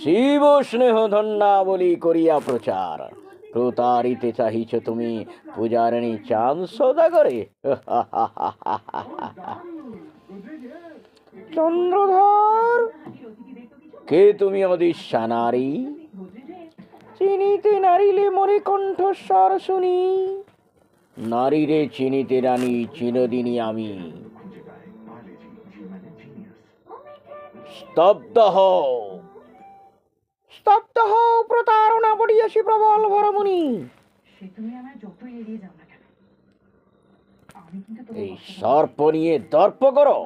শিব স্নেহ ধন্যাবলী করিয়া প্রচার, প্রতারিতে চাহিছ তুমি পূজারিণী চাঁদ সদাগরে। চন্দ্রধর, কে তুমি অদিশা নারী, চিনিতে নারিলে মোরে কণ্ঠস্বর শুনি। নারীরে চিনিতে রানী চিরদিনী আমি। স্তব্ধ হও, স্তব্ধ হও, প্রতারণা পড়িয়াছি প্রবল ভরমুনি। এই সর্প নিয়ে দর্প করো,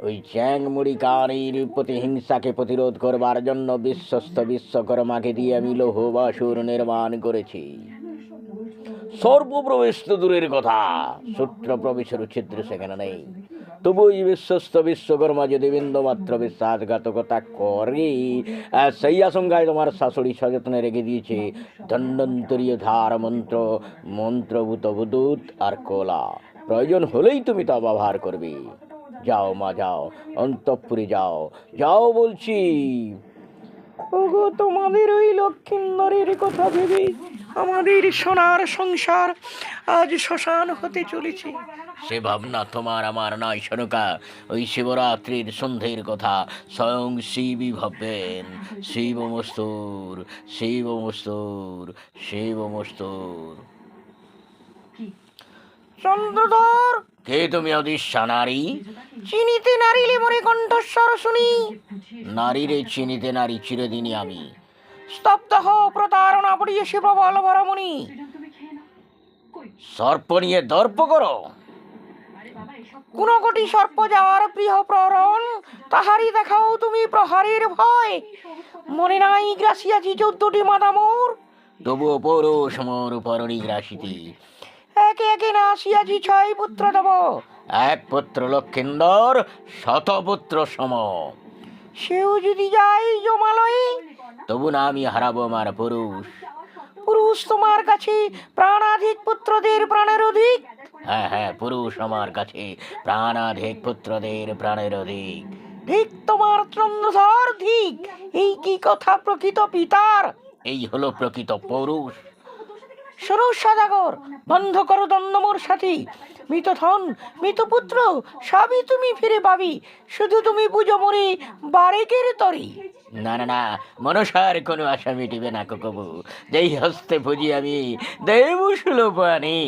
ওই চ্যাংমুড়ি কানির প্রতিহিংসাকে প্রতিরোধ করবার জন্য বিশ্বস্ত বিশ্বকর্মাকে দিয়ে আমি লৌহবাসুর নির্মাণ করেছি। সর্বপ্রবেশ তো দূরের কথা, সূত্র প্রবেশের ছিদ্র সেখানে নেই। তবু এই বিশ্বস্ত বিশ্বকর্মা যদি বিন্দুমাত্র বিশ্বাসঘাতকতা করে, সেই আশঙ্কায় তোমার শাশুড়ি সযত্নে রেখে দিয়েছে ধন্বন্তরীয় ধার মন্ত্র, মন্ত্রভূত বুদুত আর কোলা। প্রয়োজন হলেই তুমি তা ব্যবহার করবে। যাও মা, যাও, অন্তঃপুরে যাও, যাও বলছি। ওগো, তোমাদের ওই লক্ষ্মীন্দরের কথা ভেবে আমাদের সোনার সংসার আজ শ্মশান হতে চলেছে। সে ভাবনা তোমার আমার নয় সনকা। ওই শিবরাত্রির সন্ধ্যের কথা স্বয়ং শিবই ভাববেন। শিবমস্তুর, শিবমস্তুর, শিবমস্তুর। চন্দ্রধর, কে তুমি অদিশা নারী, চিনিতে নারিলে মোরে কণ্ঠস্বর শুনি। নারীরে চিনিতে নারী চিরদিনই আমি। স্তব্ধ হও, প্রতারণা পড়িয়েছে প্রবল ভরমুনি। সর্প নিয়ে দর্প করো, কোন কোটি সর্প যাওয়ার প্রিয় প্রহরণ, তাহারই দেখাও তুমি প্রহারের ভয়। মনে নাই গ্রাসিয়াছি 14টি মাতা মোর, তবুও পৌরুষ মোর পরণী গ্রাসিতি। একে একে না আসিয়াছি 6 পুত্র দেব, এক পুত্র লক্ষিন্দর, 100 পুত্র সম। সেও যদি যাই জমালয়ে, তবু না আমি হারাবো আমার পুরুষ। পুরুষ তোমার কাছে প্রাণাধিক, পুত্রদের প্রাণের অধিক। হ্যাঁ হ্যাঁ, পুরুষ আমার কাছে প্রাণাধিক, পুত্রদের প্রাণের অধিক। ঠিক তোমার চন্দ্রধর, ঠিক। এই কি কথা প্রকৃত পিতার, এই হলো প্রকৃত পৌরুষ। শোনো সদাগর, বন্ধ করো দ্বন্দ্ব মোর সাথী। মৃত ধন, মৃত পুত্র সবই তুমি ফিরে পাবি, শুধু তুমি পুজো মরে বারেকের তরি। না না না, মনসার কোনো আশা মিটিবে না কবু। যেই হস্তে পুজি আমি দেবসুলভ আনি,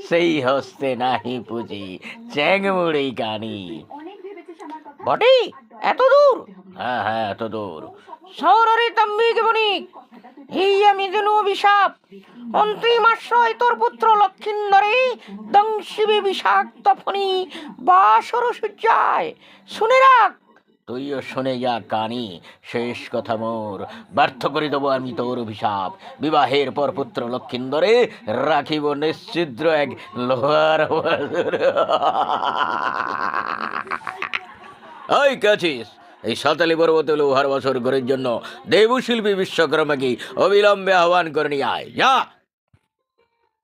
সেই হস্তে নাহি পুজি চ্যাংমুড়ি কানি। বটে, এত দূর? হ্যাঁ হ্যাঁ, এত দূর। শহরের তাম্বিক বণিক, এই আমি যেন অভিশাপ। অন্তিম আশ্রয় তোর পুত্র লক্ষিন্দরে, দংশিবে বিষাক্ত ফণি বাসর সূর্যায়। শুনে রাখ, তুইও শুনে যা কানি, শেষ কথা মোর। ব্যর্থ করে দেবো আমি তোর অভিশাপ। বিবাহের পর পুত্র লক্ষিন্দরে রাখিব নিশ্চিদ্র এক লোহার বাসর। ওই কাছিস, এই সাতালি পর্বতে লোহার বাসর ঘরের জন্য দেবশিল্পী বিশ্বকর্মাকে অবিলম্বে আহ্বান করে নিয়ে আয়, যা।